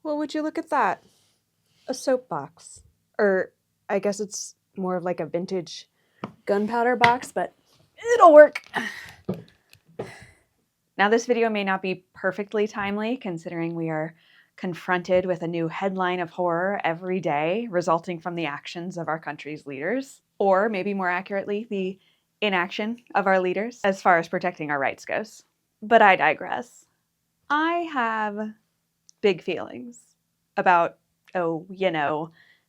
Well, would you look at that? A soapbox. Or I guess it's more of like a vintage gunpowder box, but it'll work. Now, this video may not be perfectly timely considering we are confronted with a new headline of horror every day resulting from the actions of our country's leaders, or maybe more accurately, the inaction of our leaders as far as protecting our rights goes. But I digress. I have big feelings about,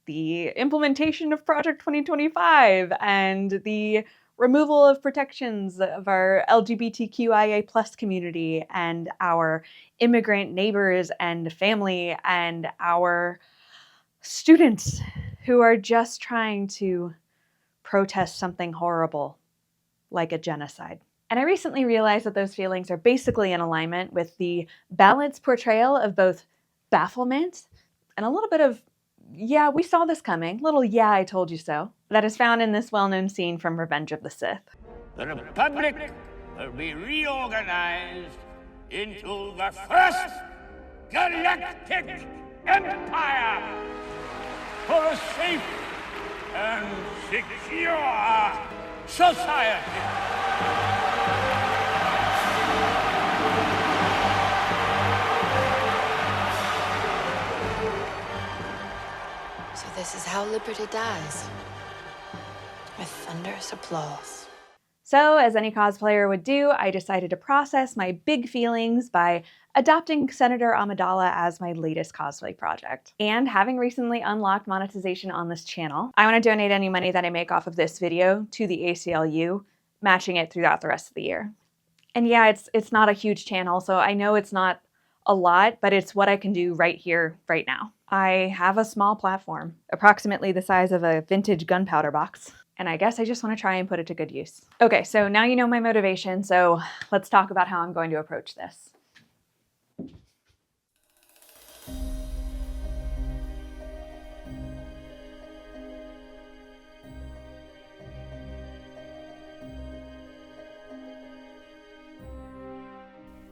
the implementation of Project 2025 and the removal of protections of our LGBTQIA plus community and our immigrant neighbors and family and our students who are just trying to protest something horrible like a genocide. And I recently realized that those feelings are basically in alignment with the balanced portrayal of both bafflement and a little bit of, yeah, we saw this coming, little yeah, I told you so, that is found in this well-known scene from Revenge of the Sith. The Republic will be reorganized into the first galactic empire for a safe and secure society. So this is how liberty dies, with thunderous applause. So, as any cosplayer would do, I decided to process my big feelings by adopting Senator Amidala as my latest cosplay project. And having recently unlocked monetization on this channel, I want to donate any money that I make off of this video to the ACLU, matching it throughout the rest of the year. And yeah, it's not a huge channel, so I know it's not a lot, but it's what I can do right here, right now. I have a small platform, approximately the size of a vintage gunpowder box, and I guess I just want to try and put it to good use. Okay, so now you know my motivation, so let's talk about how I'm going to approach this.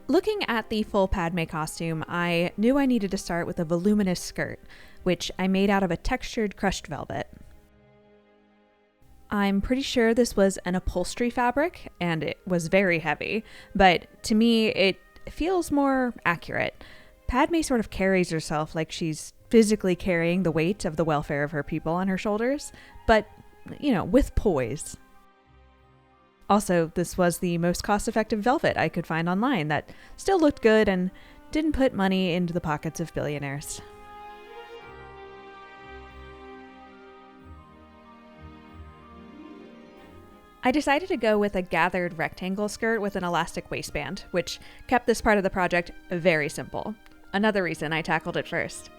Looking at the full Padme costume, I knew I needed to start with a voluminous skirt, which I made out of a textured crushed velvet. I'm pretty sure this was an upholstery fabric, and it was very heavy, but to me it feels more accurate. Padme sort of carries herself like she's physically carrying the weight of the welfare of her people on her shoulders, but, with poise. Also, this was the most cost-effective velvet I could find online that still looked good and didn't put money into the pockets of billionaires. I decided to go with a gathered rectangle skirt with an elastic waistband, which kept this part of the project very simple. Another reason I tackled it first.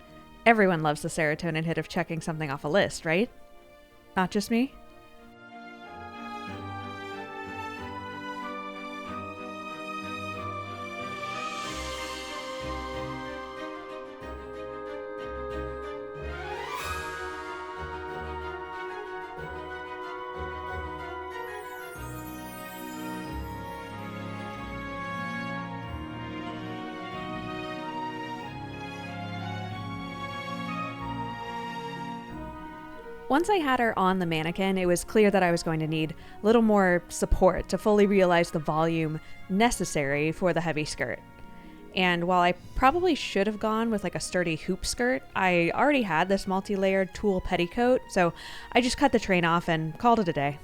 Everyone loves the serotonin hit of checking something off a list, right? Not just me? Once I had her on the mannequin, it was clear that I was going to need a little more support to fully realize the volume necessary for the heavy skirt. And while I probably should have gone with like a sturdy hoop skirt, I already had this multi-layered tulle petticoat, so I just cut the train off and called it a day.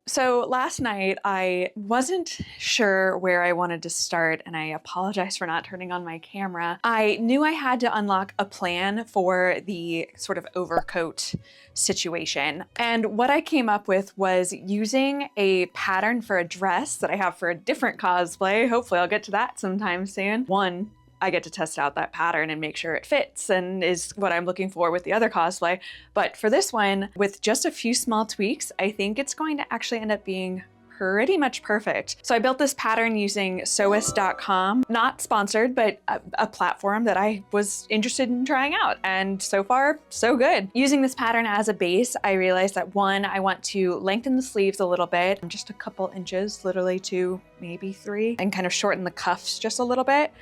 So last night, I wasn't sure where I wanted to start, and I apologize for not turning on my camera. I knew I had to unlock a plan for the sort of overcoat situation. And what I came up with was using a pattern for a dress that I have for a different cosplay. Hopefully I'll get to that sometime soon. One, I get to test out that pattern and make sure it fits and is what I'm looking for with the other cosplay. But for this one, with just a few small tweaks, I think it's going to actually end up being pretty much perfect. So I built this pattern using sewist.com, not sponsored, but a platform that I was interested in trying out. And so far, so good. Using this pattern as a base, I realized that one, I want to lengthen the sleeves a little bit, just a couple inches, literally 2, maybe 3, and kind of shorten the cuffs just a little bit.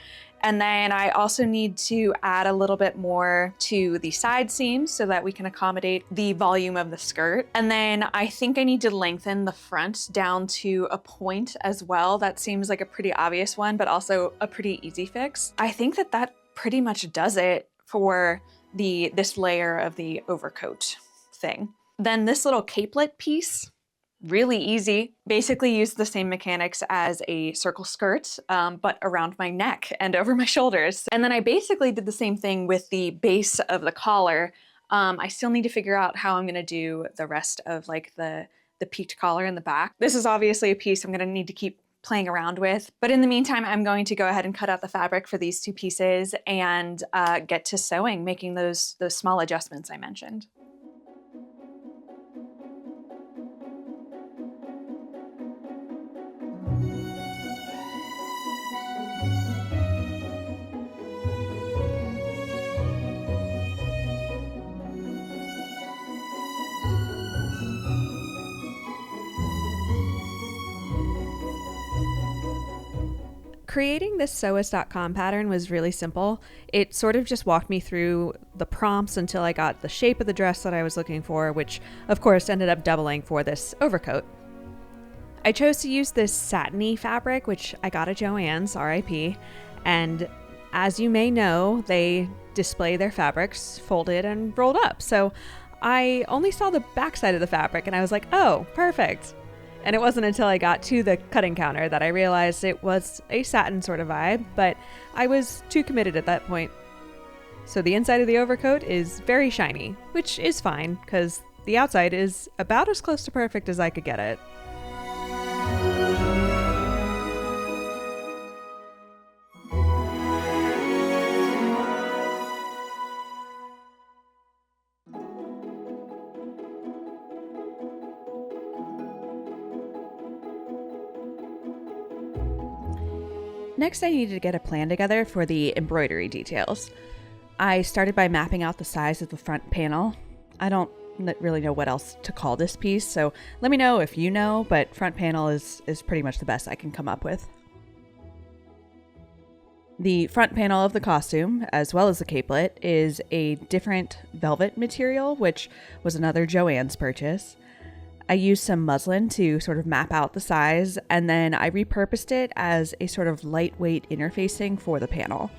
And then I also need to add a little bit more to the side seams so that we can accommodate the volume of the skirt. And then I think I need to lengthen the front down to a point as well. That seems like a pretty obvious one, but also a pretty easy fix. I think that that pretty much does it for this layer of the overcoat thing. Then this little capelet piece, really easy. Basically used the same mechanics as a circle skirt, but around my neck and over my shoulders. And then I basically did the same thing with the base of the collar. I still need to figure out how I'm gonna do the rest of like the peaked collar in the back. This is obviously a piece I'm gonna need to keep playing around with. But in the meantime, I'm going to go ahead and cut out the fabric for these 2 pieces and get to sewing, making those small adjustments I mentioned. Creating this sewist.com pattern was really simple. It sort of just walked me through the prompts until I got the shape of the dress that I was looking for, which of course ended up doubling for this overcoat. I chose to use this satiny fabric, which I got at Joann's, RIP, and as you may know, they display their fabrics folded and rolled up. So I only saw the backside of the fabric and I was like, oh, perfect. And it wasn't until I got to the cutting counter that I realized it was a satin sort of vibe, but I was too committed at that point. So the inside of the overcoat is very shiny, which is fine, because the outside is about as close to perfect as I could get it. Next, I needed to get a plan together for the embroidery details. I started by mapping out the size of the front panel. I don't really know what else to call this piece, so let me know if you know, but front panel is pretty much the best I can come up with. The front panel of the costume, as well as the capelet, is a different velvet material, which was another Joann's purchase. I used some muslin to sort of map out the size, and then I repurposed it as a sort of lightweight interfacing for the panel.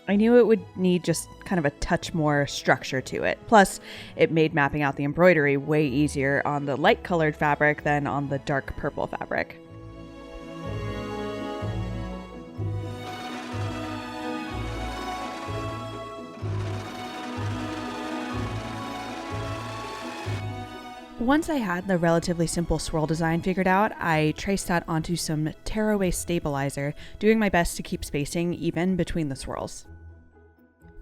I knew it would need just kind of a touch more structure to it. Plus, it made mapping out the embroidery way easier on the light colored fabric than on the dark purple fabric. Once I had the relatively simple swirl design figured out, I traced that onto some tearaway stabilizer, doing my best to keep spacing even between the swirls.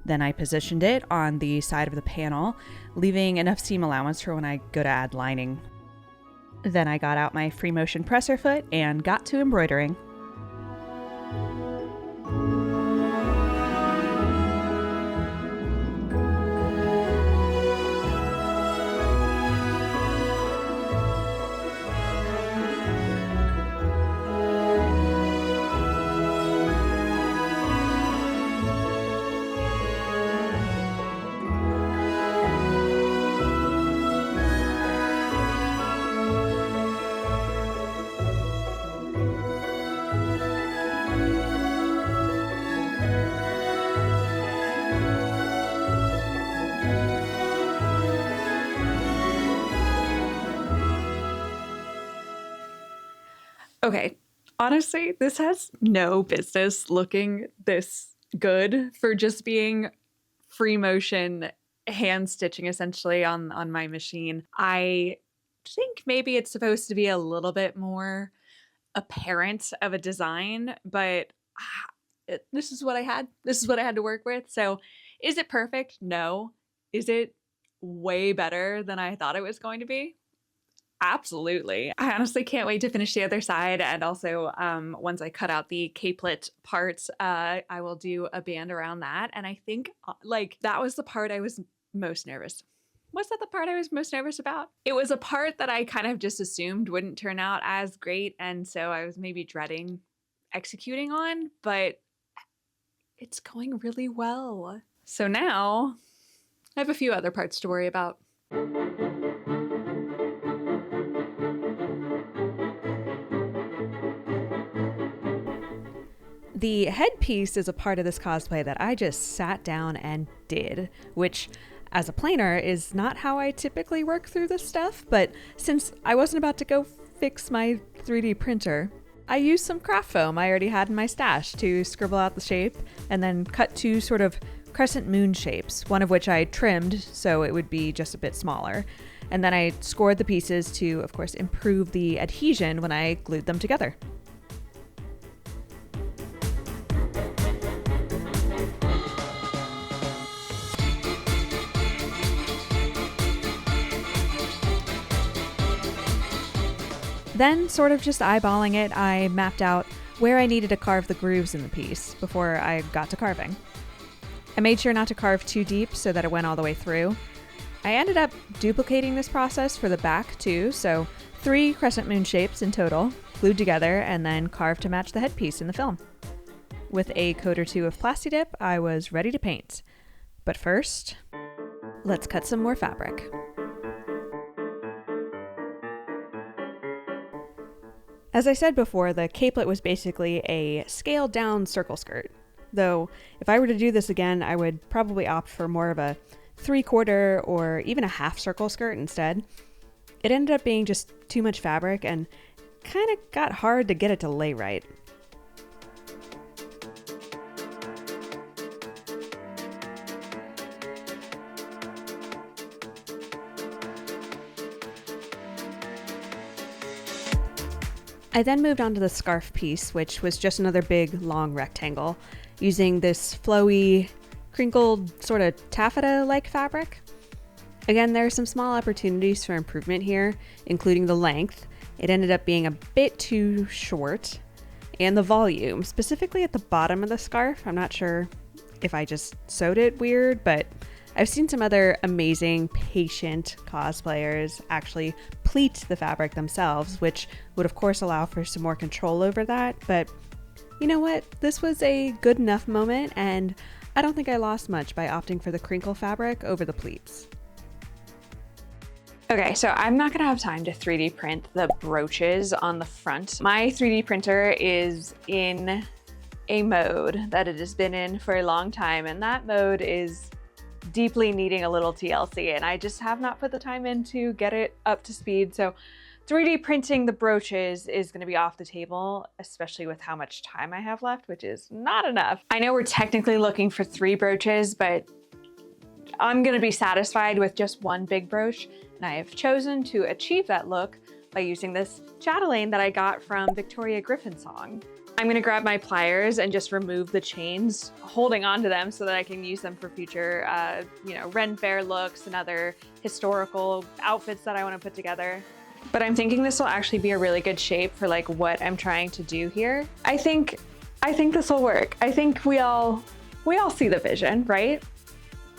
Then I positioned it on the side of the panel, leaving enough seam allowance for when I go to add lining. Then I got out my free motion presser foot and got to embroidering. Okay, honestly, this has no business looking this good for just being free motion hand stitching essentially on my machine. I think maybe it's supposed to be a little bit more apparent of a design, but this is what I had. This is what I had to work with. So is it perfect? No. Is it way better than I thought it was going to be? Absolutely. I honestly can't wait to finish the other side. And also, once I cut out the capelet parts, I will do a band around that. And I think like that was the part I was most nervous. Was that the part I was most nervous about? It was a part that I kind of just assumed wouldn't turn out as great. And so I was maybe dreading executing on, but it's going really well. So now I have a few other parts to worry about. The headpiece is a part of this cosplay that I just sat down and did, which as a planer is not how I typically work through this stuff, but since I wasn't about to go fix my 3D printer, I used some craft foam I already had in my stash to scribble out the shape and then cut two sort of crescent moon shapes, one of which I trimmed so it would be just a bit smaller. And then I scored the pieces to, of course, improve the adhesion when I glued them together. Then, sort of just eyeballing it, I mapped out where I needed to carve the grooves in the piece before I got to carving. I made sure not to carve too deep so that it went all the way through. I ended up duplicating this process for the back too, so 3 crescent moon shapes in total, glued together and then carved to match the headpiece in the film. With a coat or two of Plasti-Dip, I was ready to paint. But first, let's cut some more fabric. As I said before, the capelet was basically a scaled down circle skirt. Though, if I were to do this again, I would probably opt for more of a 3/4 or even a half circle skirt instead. It ended up being just too much fabric and kind of got hard to get it to lay right. I then moved on to the scarf piece, which was just another big, long rectangle, using this flowy, crinkled, sort of taffeta-like fabric. Again, there are some small opportunities for improvement here, including the length. It ended up being a bit too short, and the volume, specifically at the bottom of the scarf. I'm not sure if I just sewed it weird, but I've seen some other amazing, patient cosplayers actually pleat the fabric themselves, which would of course allow for some more control over that, but you know what? This was a good enough moment, and I don't think I lost much by opting for the crinkle fabric over the pleats. Okay, so I'm not gonna have time to 3D print the brooches on the front. My 3D printer is in a mode that it has been in for a long time, and that mode is deeply needing a little TLC, and I just have not put the time in to get it up to speed. So 3D printing the brooches is going to be off the table, especially with how much time I have left, which is not enough. I know we're technically looking for 3 brooches, but I'm going to be satisfied with just one big brooch, and I have chosen to achieve that look by using this chatelaine that I got from Victoria Griffin's song. I'm gonna grab my pliers and just remove the chains, holding onto them so that I can use them for future, Ren Fair looks and other historical outfits that I wanna put together. But I'm thinking this will actually be a really good shape for like what I'm trying to do here. I think this will work. I think we all see the vision, right?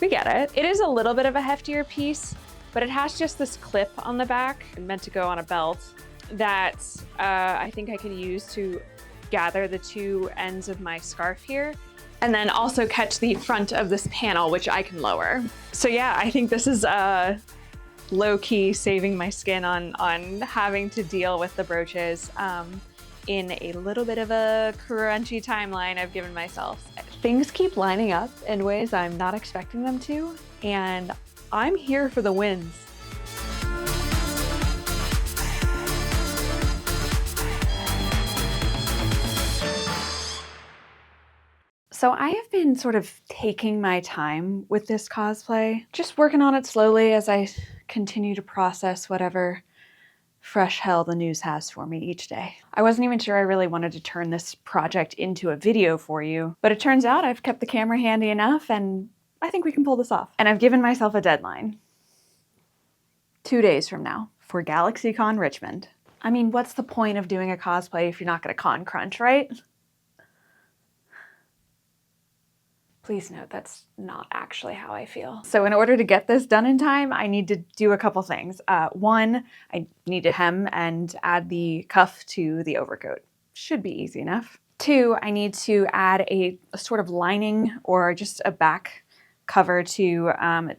We get it. It is a little bit of a heftier piece, but it has just this clip on the back, meant to go on a belt, that I think I can use to gather the 2 ends of my scarf here, and then also catch the front of this panel, which I can lower. So yeah, I think this is low-key saving my skin on having to deal with the brooches in a little bit of a crunchy timeline I've given myself. Things keep lining up in ways I'm not expecting them to, and I'm here for the wins. So I have been sort of taking my time with this cosplay, just working on it slowly as I continue to process whatever fresh hell the news has for me each day. I wasn't even sure I really wanted to turn this project into a video for you, but it turns out I've kept the camera handy enough and I think we can pull this off. And I've given myself a deadline. 2 days from now, for GalaxyCon Richmond. I mean, what's the point of doing a cosplay if you're not going to con crunch, right? Please note that's not actually how I feel. So in order to get this done in time, I need to do a couple things. One, I need to hem and add the cuff to the overcoat. Should be easy enough. Two, I need to add a sort of lining or just a back cover to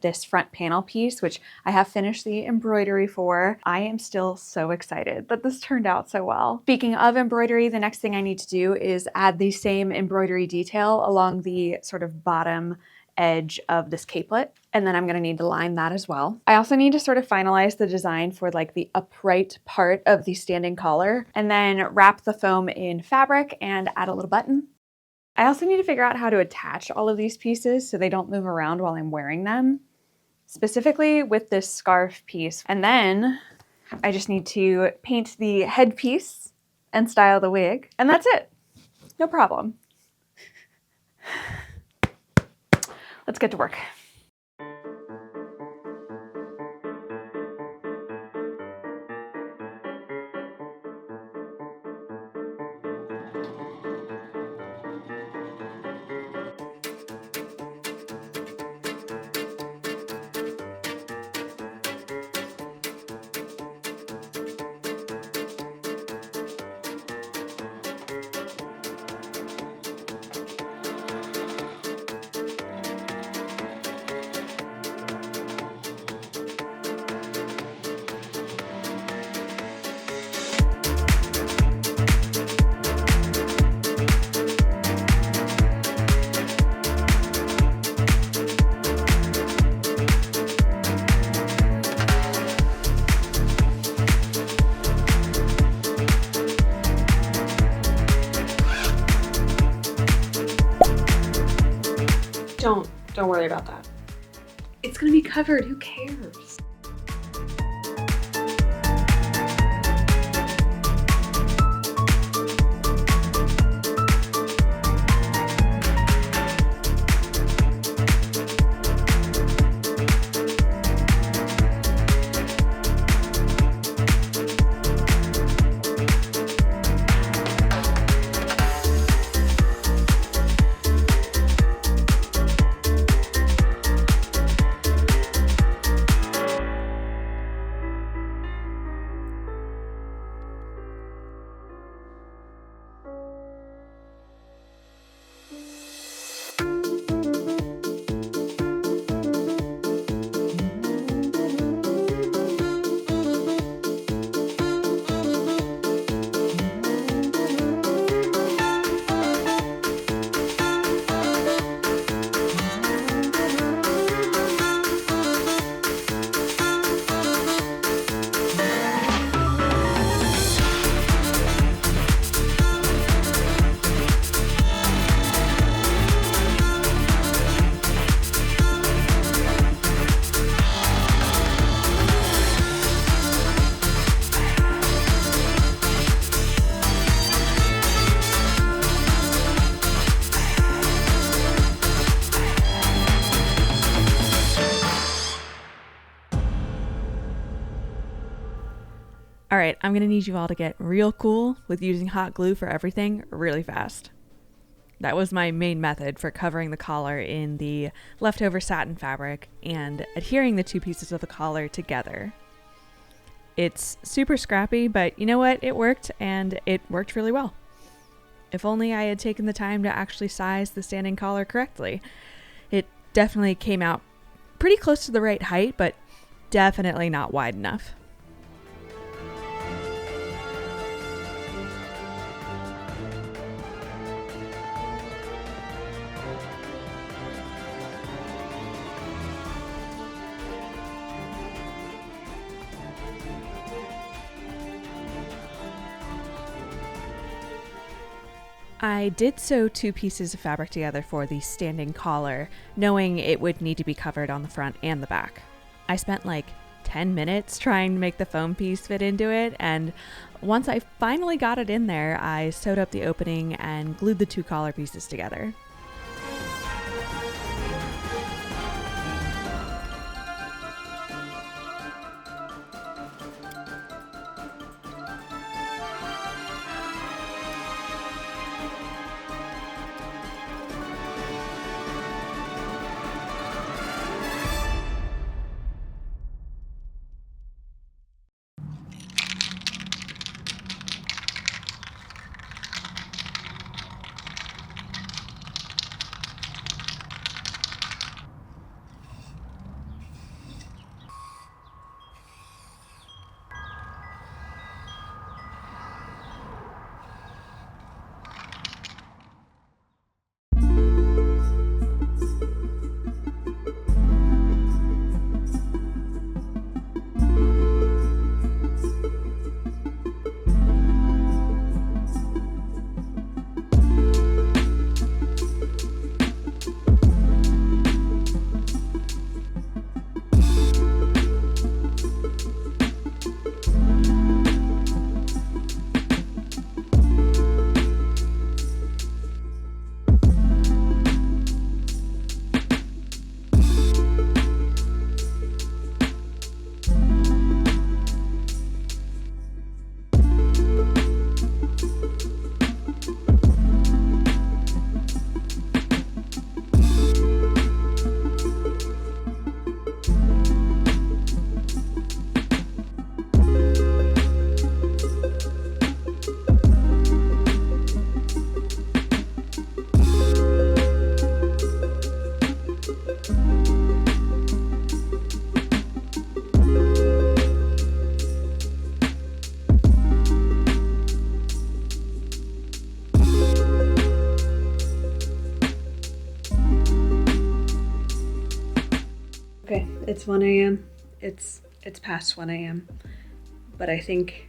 this front panel piece, which I have finished the embroidery for. I am still so excited that this turned out so well. Speaking of embroidery, the next thing I need to do is add the same embroidery detail along the sort of bottom edge of this capelet, and then I'm going to need to line that as well. I also need to sort of finalize the design for like the upright part of the standing collar, and then wrap the foam in fabric and add a little button. I also need to figure out how to attach all of these pieces so they don't move around while I'm wearing them, specifically with this scarf piece. And then I just need to paint the headpiece and style the wig, and that's it. No problem. Let's get to work. Don't worry about that. It's gonna be covered, who cares? All right, I'm gonna need you all to get real cool with using hot glue for everything really fast. That was my main method for covering the collar in the leftover satin fabric and adhering the two pieces of the collar together. It's super scrappy, but you know what? It worked, and it worked really well. If only I had taken the time to actually size the standing collar correctly. It definitely came out pretty close to the right height, but definitely not wide enough. I did sew two pieces of fabric together for the standing collar, knowing it would need to be covered on the front and the back. I spent like 10 minutes trying to make the foam piece fit into it, and once I finally got it in there, I sewed up the opening and glued the two collar pieces together. Okay, it's 1 a.m. It's past 1 a.m. But I think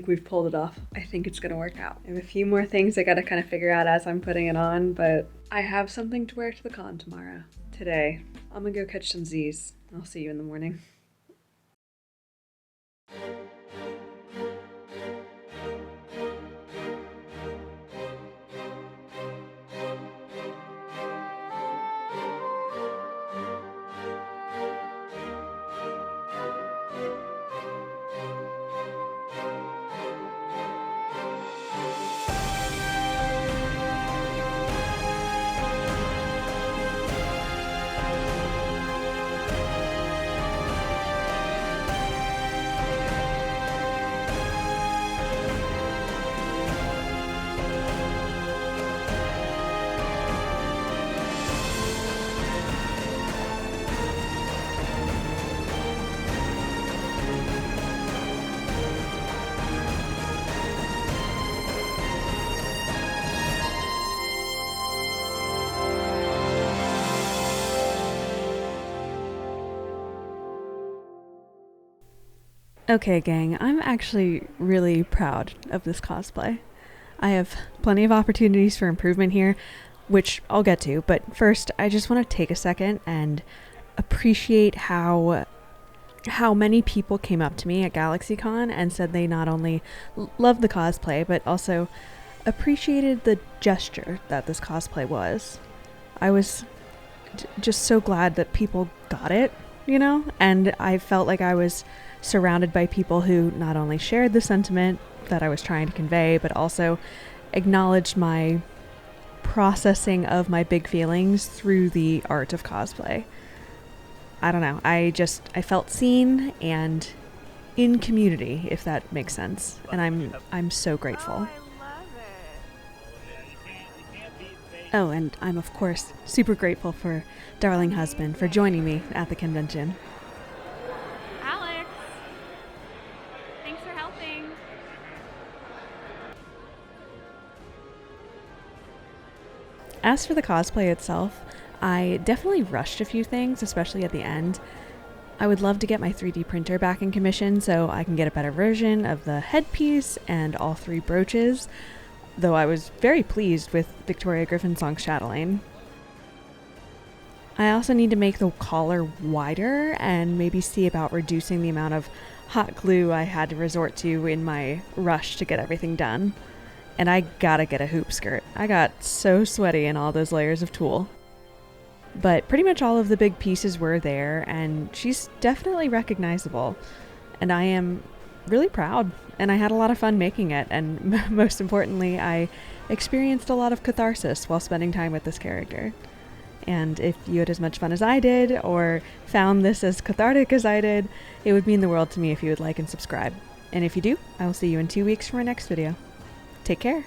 we've pulled it off. I think it's gonna work out. I have a few more things I gotta kind of figure out as I'm putting it on, but I have something to wear to the con tomorrow. Today, I'm gonna go catch some Z's. I'll see you in the morning. Okay, gang, I'm actually really proud of this cosplay. I have plenty of opportunities for improvement here, which I'll get to, but first I just want to take a second and appreciate how many people came up to me at GalaxyCon and said they not only loved the cosplay, but also appreciated the gesture that this cosplay was. I was just so glad that people got it, you know? And I felt like I was surrounded by people who not only shared the sentiment that I was trying to convey, but also acknowledged my processing of my big feelings through the art of cosplay. I don't know. I felt seen and in community, if that makes sense. And I'm so grateful. Oh, and I'm of course super grateful for darling husband for joining me at the convention. Alex, thanks for helping. As for the cosplay itself, I definitely rushed a few things, especially at the end. I would love to get my 3D printer back in commission so I can get a better version of the headpiece and all 3 brooches, though I was very pleased with Victoria Griffin's song Chatelaine. I also need to make the collar wider and maybe see about reducing the amount of hot glue I had to resort to in my rush to get everything done. And I gotta get a hoop skirt. I got so sweaty in all those layers of tulle. But pretty much all of the big pieces were there, and she's definitely recognizable. And I am really proud, and I had a lot of fun making it, and most importantly, I experienced a lot of catharsis while spending time with this character. And if you had as much fun as I did, or found this as cathartic as I did, it would mean the world to me if you would like and subscribe. And if you do, I will see you in 2 weeks for my next video. Take care!